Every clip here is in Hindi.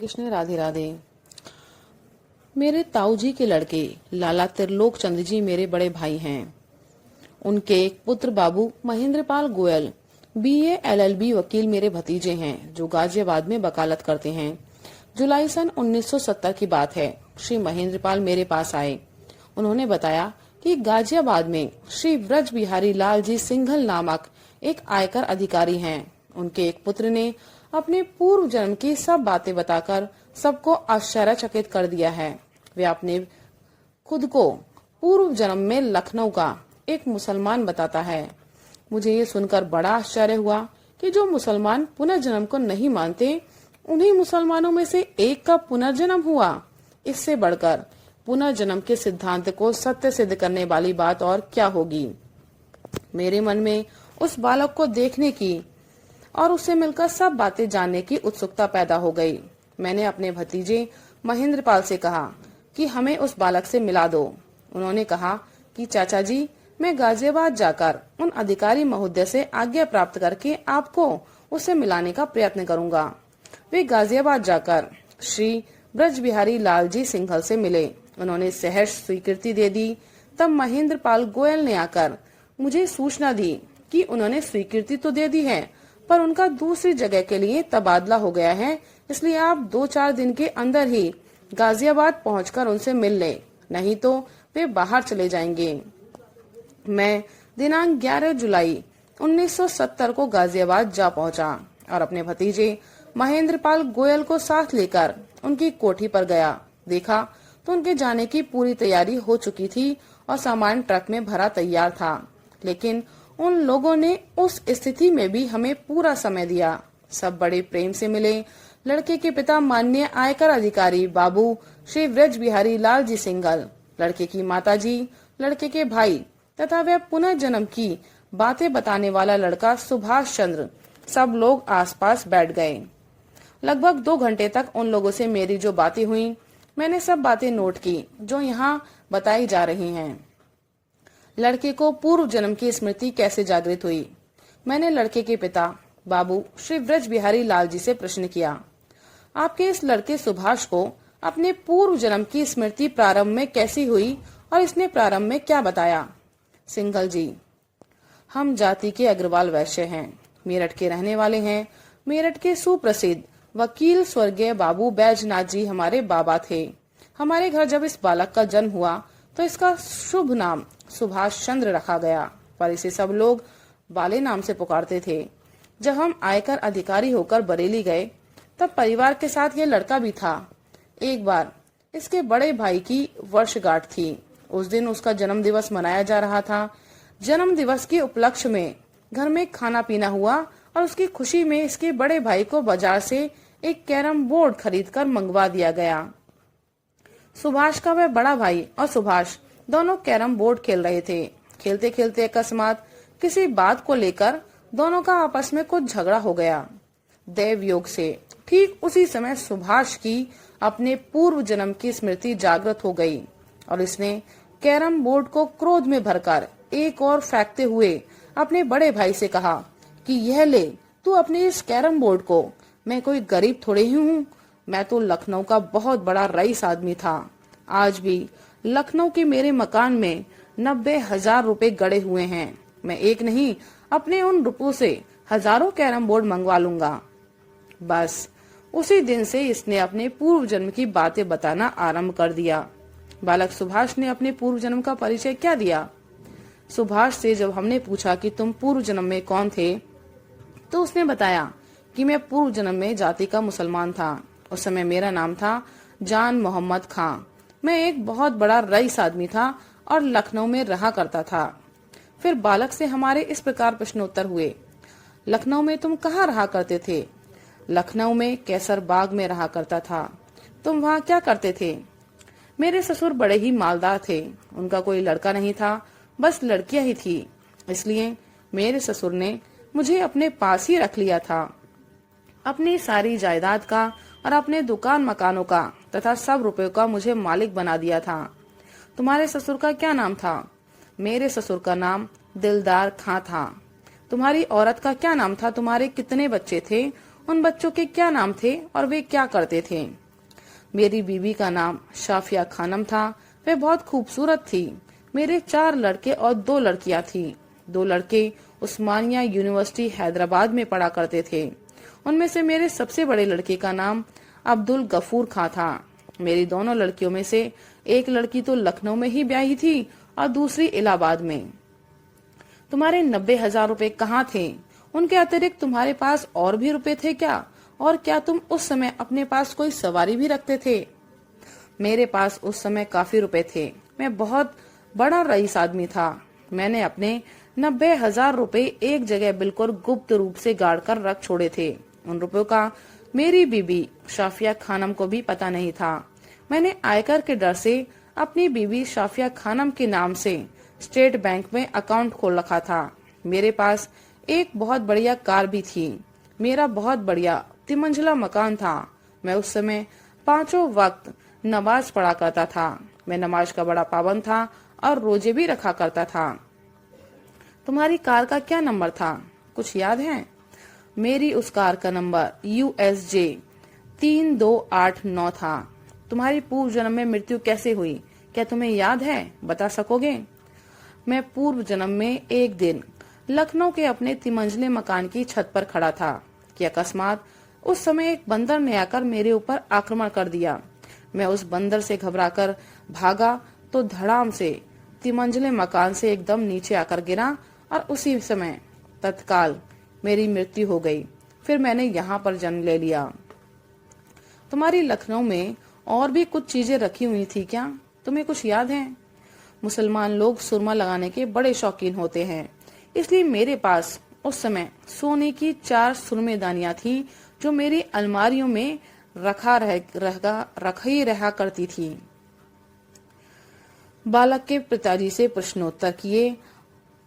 कृष्ण, राधे राधे। मेरे ताऊ जी के लड़के लाला त्रिलोक चंद्र जी मेरे बड़े भाई हैं। उनके एक पुत्र बाबू महेंद्रपाल गोयल बीए एलएलबी वकील मेरे भतीजे हैं, जो गाजियाबाद में वकालत करते हैं। जुलाई सन 1970 की बात है। श्री महेंद्रपाल मेरे पास आए। उन्होंने बताया कि गाजियाबाद में श्री ब्रज बिहारी लाल जी सिंघल नामक एक आयकर अधिकारी हैं। उनके एक पुत्र ने अपने पूर्व जन्म की सब बातें बताकर सबको आश्चर्यचकित कर दिया है। वे अपने खुद को पूर्व जन्म में लखनऊ का एक मुसलमान बताता है। मुझे ये सुनकर बड़ा आश्चर्य हुआ कि जो मुसलमान पुनर्जन्म को नहीं मानते, उन्हीं मुसलमानों में से एक का पुनर्जन्म हुआ। इससे बढ़कर पुनर्जन्म के सिद्धांत को सत्य सिद्ध करने वाली बात और क्या होगी। मेरे मन में उस बालक को देखने की और उससे मिलकर सब बातें जानने की उत्सुकता पैदा हो गई। मैंने अपने भतीजे महेंद्रपाल से कहा कि हमें उस बालक से मिला दो। उन्होंने कहा कि चाचा जी, मैं गाजियाबाद जाकर उन अधिकारी महोदय से आज्ञा प्राप्त करके आपको उससे मिलाने का प्रयत्न करूंगा। वे गाजियाबाद जाकर श्री ब्रज बिहारी लाल जी सिंघल से मिले। उन्होंने सहर्ष स्वीकृति दे दी। तब महेंद्रपाल गोयल ने आकर मुझे सूचना दी कि उन्होंने स्वीकृति तो दे दी है, पर उनका दूसरी जगह के लिए तबादला हो गया है, इसलिए आप 2-4 दिन के अंदर ही गाजियाबाद पहुंचकर उनसे मिल ले, नहीं तो वे बाहर चले जाएंगे। मैं दिनांक 11 जुलाई 1970 को गाजियाबाद जा पहुंचा और अपने भतीजे महेंद्रपाल गोयल को साथ लेकर उनकी कोठी पर गया। देखा तो उनके जाने की पूरी तैयारी हो चुकी थी और सामान ट्रक में भरा तैयार था, लेकिन उन लोगों ने उस स्थिति में भी हमें पूरा समय दिया। सब बड़े प्रेम से मिले। लड़के के पिता माननीय आयकर अधिकारी बाबू श्री ब्रज बिहारी लाल जी सिंघल, लड़के की माताजी, लड़के के भाई तथा वह पुनर्जन्म की बातें बताने वाला लड़का सुभाष चंद्र, सब लोग आसपास बैठ गए। लगभग 2 घंटे तक उन लोगों से मेरी जो बातें हुई, मैंने सब बातें नोट की जो यहाँ बताई जा रही हैं। लड़के को पूर्व जन्म की स्मृति कैसे जागृत हुई। मैंने लड़के के पिता बाबू श्री ब्रज बिहारी लाल जी से प्रश्न किया, आपके इस लड़के सुभाष को अपने पूर्व जन्म की स्मृति प्रारंभ में कैसी हुई और इसने प्रारंभ में क्या बताया। सिंघल जी, हम जाति के अग्रवाल वैश्य हैं, मेरठ के रहने वाले हैं। मेरठ के सुप्रसिद्ध वकील स्वर्गीय बाबू बैजनाथ जी हमारे बाबा थे। हमारे घर जब इस बालक का जन्म हुआ तो इसका शुभ नाम सुभाष चंद्र रखा गया, पर इसे सब लोग बाले नाम से पुकारते थे। जब हम आयकर अधिकारी होकर बरेली गए, तब परिवार के साथ ये लड़का भी था। एक बार इसके बड़े भाई की वर्षगांठ थी। उस दिन उसका जन्म दिवस मनाया जा रहा था। जन्म दिवस के उपलक्ष्य में घर में खाना पीना हुआ और उसकी खुशी में इसके बड़े भाई को बाजार से एक कैरम बोर्ड खरीदकर मंगवा दिया गया। सुभाष का वह बड़ा भाई और सुभाष दोनों कैरम बोर्ड खेल रहे थे। खेलते खेलते अकस्मात किसी बात को लेकर दोनों का आपस में कुछ झगड़ा हो गया। दैव योग से ठीक उसी समय सुभाष की अपने पूर्व जन्म की स्मृति जागृत हो गई और इसने कैरम बोर्ड को क्रोध में भरकर एक और फेंकते हुए अपने बड़े भाई से कहा कि यह ले तू अपने इस कैरम बोर्ड को, मैं कोई गरीब थोड़े ही हूँ, मैं तो लखनऊ का बहुत बड़ा रईस आदमी था। आज भी लखनऊ के मेरे मकान में 90,000 रुपए गड़े हुए हैं। मैं एक नहीं, अपने उन रुपयों से हजारों कैरम बोर्ड मंगवा लूंगा। बस उसी दिन से इसने अपने पूर्व जन्म की बातें बताना आरंभ कर दिया। बालक सुभाष ने अपने पूर्व जन्म का परिचय क्या दिया। सुभाष से जब हमने पूछा कि तुम पूर्व जन्म में कौन थे, तो उसने बताया कि मैं पूर्व जन्म में जाति का मुसलमान था। उस समय मेरा नाम था जान मोहम्मद खां। मैं एक बहुत बड़ा रईस आदमी था और लखनऊ में रहा करता था। फिर बालक से हमारे इस प्रकार प्रश्नोत्तर हुए, लखनऊ में तुम कहाँ रहा करते थे। लखनऊ में कैसर बाग में रहा करता था। तुम वहाँ क्या करते थे। मेरे ससुर बड़े ही मालदार थे, उनका कोई लड़का नहीं था, बस लड़कियां ही थी, इसलिए मेरे ससुर ने मुझे अपने पास ही रख लिया था। अपनी सारी जायदाद का और अपने दुकान मकानों का तथा सब रुपयों का मुझे मालिक बना दिया था। तुम्हारे ससुर का क्या नाम था। मेरे ससुर का नाम दिलदार खां था। तुम्हारी औरत का क्या नाम था, तुम्हारे कितने बच्चे थे उन बच्चों के क्या नाम थे और वे क्या करते थे। मेरी बीवी का नाम शाफिया खानम था। वे बहुत खूबसूरत थी। मेरे 4 लड़के और 2 लड़कियां थी। 2 लड़के उस्मानिया यूनिवर्सिटी हैदराबाद में पढ़ा करते थे। उनमें से मेरे सबसे बड़े लड़के का नाम अब्दुल गफूर खां था। मेरी दोनों लड़कियों में से एक लड़की तो लखनऊ में ही ब्याही थी और दूसरी इलाहाबाद में। तुम्हारे 90,000 रुपए कहाँ थे? उनके अतिरिक्त तुम्हारे पास और भी रुपए थे क्या? और क्या तुम उस समय अपने पास कोई सवारी भी रखते थे? मेरे पास उस समय काफी रुपए थे। मैं बहुत बड़ा रईस आदमी था। मैंने अपने 90,000 रुपए एक जगह बिल्कुल गुप्त रूप से गाड़ कर रख छोड़े थे। उन रुपयों का मेरी बीबी शाफिया खानम को भी पता नहीं था। मैंने आयकर के डर से अपनी बीबी शाफिया खानम के नाम से स्टेट बैंक में अकाउंट खोल रखा था। मेरे पास एक बहुत बढ़िया कार भी थी। मेरा बहुत बढ़िया 3 मंजिला मकान था। मैं उस समय 5 वक्त नमाज पढ़ा करता था। मैं नमाज का बड़ा पाबंद था और रोजे भी रखा करता था। तुम्हारी कार का क्या नंबर था, कुछ याद है? मेरी उस कार का नंबर USJ 3289 था। तुम्हारी पूर्व जन्म में मृत्यु कैसे हुई, क्या तुम्हें याद है, बता सकोगे? मैं पूर्व जन्म में एक दिन लखनऊ के अपने 3 मंजिले मकान की छत पर खड़ा था कि अकस्मात उस समय एक बंदर ने आकर मेरे ऊपर आक्रमण कर दिया। मैं उस बंदर से घबराकर भागा तो धड़ाम से 3 मंजिले मकान से एकदम नीचे आकर गिरा और उसी समय तत्काल मेरी मृत्यु हो गई। फिर मैंने यहाँ पर जन्म ले लिया। तुम्हारी लखनऊ में और भी कुछ चीजें रखी हुई थी क्या, तुम्हें कुछ याद है? मुसलमान लोग सुरमा लगाने के बड़े शौकीन होते हैं, इसलिए मेरे पास उस समय सोने की 4 सुरमेदानियां थी जो मेरी अलमारियों में रखी रहा करती थी। बालक के पिताजी से प्रश्नोत्तर किए।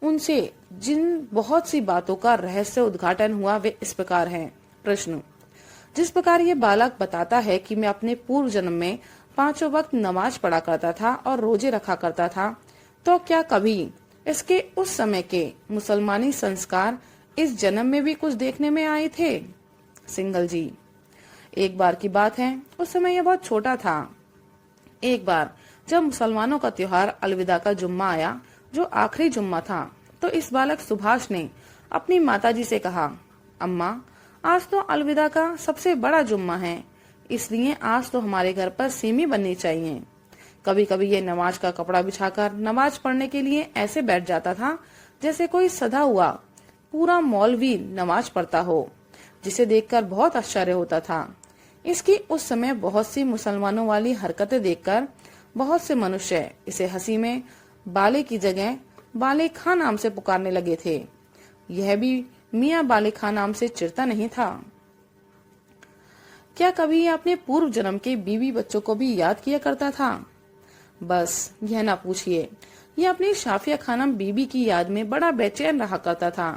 उनसे जिन बहुत सी बातों का रहस्य उद्घाटन हुआ वे इस प्रकार हैं। प्रश्न: जिस प्रकार ये बालक बताता है कि मैं अपने पूर्व जन्म में 5 वक्त नमाज पढ़ा करता था और रोजे रखा करता था, तो क्या कभी इसके उस समय के मुसलमानी संस्कार इस जन्म में भी कुछ देखने में आए थे? सिंगल जी: एक बार की बात है, उस समय यह बहुत छोटा था। एक बार जब मुसलमानों का त्योहार अलविदा का जुम्मा आया, जो आखिरी जुम्मा था, तो इस बालक सुभाष ने अपनी माताजी से कहा, अम्मा, आज तो अलविदा का सबसे बड़ा जुम्मा है, इसलिए आज तो हमारे घर पर सेमी बननी चाहिए। कभी कभी ये नमाज का कपड़ा बिछाकर नमाज पढ़ने के लिए ऐसे बैठ जाता था जैसे कोई सधा हुआ पूरा मौलवी नमाज पढ़ता हो, जिसे देखकर बहुत आश्चर्य होता था। इसकी उस समय बहुत सी मुसलमानों वाली हरकतें देखकर बहुत से मनुष्य इसे हंसी में बाले की जगह बाले खां नाम से पुकारने लगे थे। यह भी मियाँ बाले खां नाम से चिढ़ता नहीं था। क्या कभी ये अपने पूर्व जन्म के बीवी बच्चों को भी याद किया करता था? बस यह ना पूछिए, यह अपनी शाफिया खानम बीबी की याद में बड़ा बेचैन रहा करता था।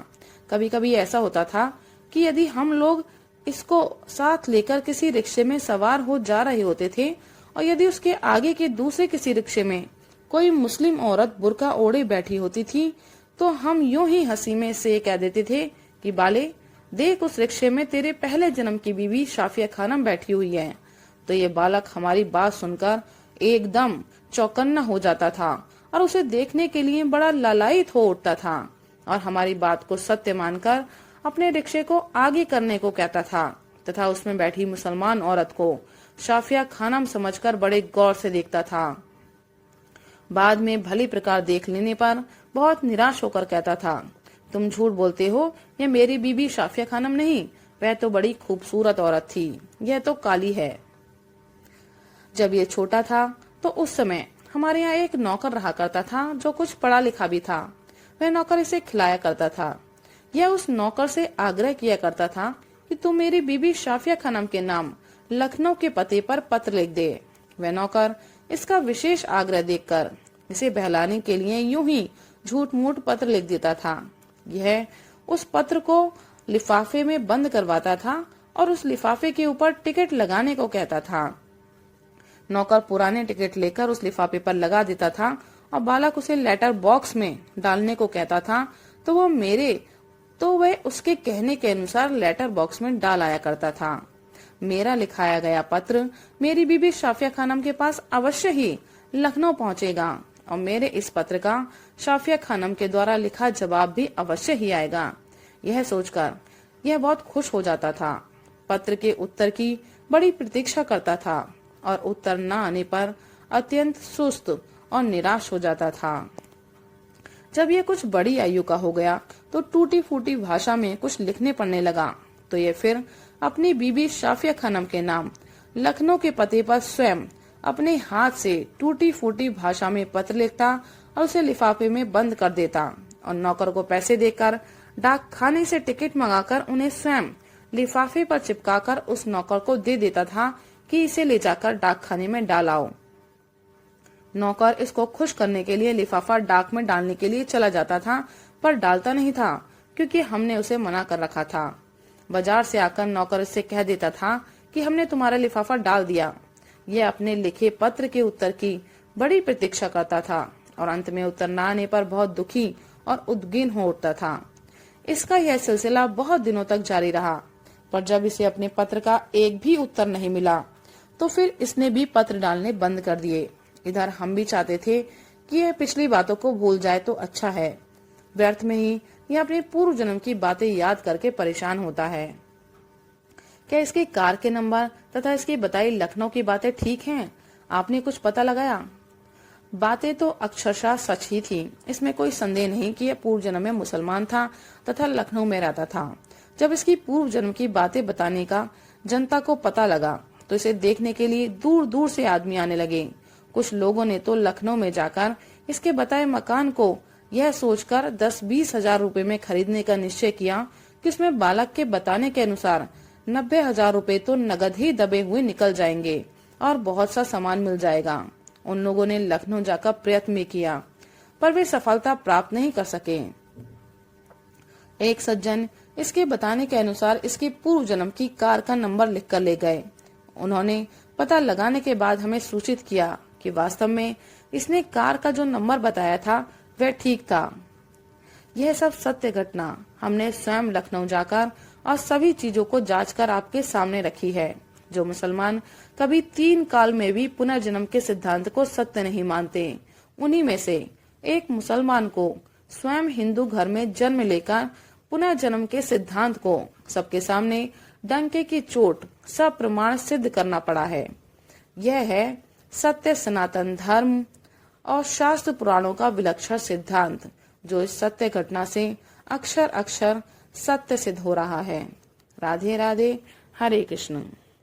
कभी कभी ऐसा होता था कि यदि हम लोग इसको साथ लेकर किसी रिक्शे में सवार हो जा रहे होते थे और यदि उसके आगे के दूसरे किसी रिक्शे में कोई मुस्लिम औरत बुर्का ओढ़े बैठी होती थी, तो हम यूं ही हंसी में से कह देते थे कि बाले देख, उस रिक्शे में तेरे पहले जन्म की बीवी शाफिया खानम बैठी हुई है। तो ये बालक हमारी बात सुनकर एकदम चौकन्ना हो जाता था और उसे देखने के लिए बड़ा लालायित हो उठता था और हमारी बात को सत्य मानकर अपने रिक्शे को आगे करने को कहता था तथा उसमें बैठी मुसलमान औरत को शाफिया खानम समझकर बड़े गौर से देखता था। बाद में भली प्रकार देख लेने पर बहुत निराश होकर कहता था, तुम झूठ बोलते हो, यह मेरी बीबी शाफिया खानम नहीं, वह तो बड़ी खूबसूरत औरत थी, यह तो काली है। जब ये छोटा था तो उस समय हमारे यहाँ एक नौकर रहा करता था जो कुछ पढ़ा लिखा भी था। वह नौकर इसे खिलाया करता था। यह उस नौकर से आग्रह किया करता था कि तू मेरी बीबी शाफिया खानम के नाम लखनऊ के पते पर पत्र लिख दे। वह नौकर इसका विशेष आग्रह देखकर इसे बहलाने के लिए यूं ही झूठ मूठ पत्र लिख देता था। यह उस पत्र को लिफाफे में बंद करवाता था और उस लिफाफे के ऊपर टिकट लगाने को कहता था। नौकर पुराने टिकट लेकर उस लिफाफे पर लगा देता था और बालक उसे लेटर बॉक्स में डालने को कहता था, तो वो मेरे तो वह उसके कहने के अनुसार लेटर बॉक्स में डाल आया करता था। मेरा लिखाया गया पत्र मेरी बीबी शाफिया खानम के पास अवश्य ही लखनऊ पहुंचेगा और मेरे इस पत्र का शाफिया खानम के द्वारा लिखा जवाब भी अवश्य ही आएगा। यह सोचकर यह बहुत खुश हो जाता था। पत्र के उत्तर की बड़ी प्रतीक्षा करता था और उत्तर न आने पर अत्यंत सुस्त और निराश हो जाता था। जब यह कुछ बड़ी आयु का हो गया तो टूटी फूटी भाषा में कुछ लिखने पढ़ने लगा, तो यह फिर अपनी बीबी शाफिया खानम के नाम लखनऊ के पते पर स्वयं अपने हाथ से टूटी फूटी भाषा में पत्र लिखता और उसे लिफाफे में बंद कर देता और नौकर को पैसे देकर डाक खाने से टिकट मंगाकर उन्हें स्वयं लिफाफे पर चिपकाकर उस नौकर को दे देता था कि इसे ले जाकर डाक खाने में डालाओ। नौकर इसको खुश करने के लिए लिफाफा डाक में डालने के लिए चला जाता था, पर डालता नहीं था क्योंकि हमने उसे मना कर रखा था। बाजार से आकर नौकर इससे कह देता था कि हमने तुम्हारा लिफाफा डाल दिया। यह अपने लिखे पत्र के उत्तर की बड़ी प्रतीक्षा करता था और अंत में उत्तर न आने पर बहुत दुखी और उद्विग्न हो उठता था। इसका यह सिलसिला बहुत दिनों तक जारी रहा, पर जब इसे अपने पत्र का एक भी उत्तर नहीं मिला तो फिर इसने भी पत्र डालने बंद कर दिए। इधर हम भी चाहते थे कि यह पिछली बातों को भूल जाए तो अच्छा है। व्यर्थ में ही यह अपने पूर्व जन्म की बातें याद करके परेशान होता है। क्या इसकी कार के नंबर तथा इसकी बताई लखनऊ की बातें ठीक हैं? आपने कुछ पता लगाया? बातें तो अक्षरशः सच ही थी। इसमें कोई संदेह नहीं कि यह पूर्व जन्म में मुसलमान था तथा लखनऊ में रहता था। जब इसकी पूर्व जन्म की बातें बताने का जनता को पता लगा तो इसे देखने के लिए दूर दूर से आदमी आने लगे। कुछ लोगों ने तो लखनऊ में जाकर इसके बताए मकान को यह सोचकर 10-20 हजार रुपए में खरीदने का निश्चय किया कि उसमें बालक के बताने के अनुसार 90,000 रुपए तो नगद ही दबे हुए निकल जाएंगे और बहुत सा सामान मिल जाएगा। उन लोगों ने लखनऊ जाकर प्रयत्न भी किया, पर वे सफलता प्राप्त नहीं कर सके। एक सज्जन इसके बताने के अनुसार इसके पूर्व जन्म की कार का नंबर लिखकर ले गए। उन्होंने पता लगाने के बाद हमें सूचित किया कि वास्तव में इसने कार का जो नंबर बताया था वह ठीक था। यह सब सत्य घटना हमने स्वयं लखनऊ जाकर और सभी चीजों को जांचकर आपके सामने रखी है। जो मुसलमान कभी 3 काल में भी पुनर्जन्म के सिद्धांत को सत्य नहीं मानते, उन्हीं में से एक मुसलमान को स्वयं हिंदू घर में जन्म लेकर पुनर्जन्म के सिद्धांत को सबके सामने डंके की चोट सब प्रमाण सिद्ध करना पड़ा है। यह है सत्य सनातन धर्म और शास्त्र पुराणों का विलक्षण सिद्धांत, जो इस सत्य घटना से अक्षर अक्षर सत्य सिद्ध हो रहा है। राधे राधे, हरे कृष्ण।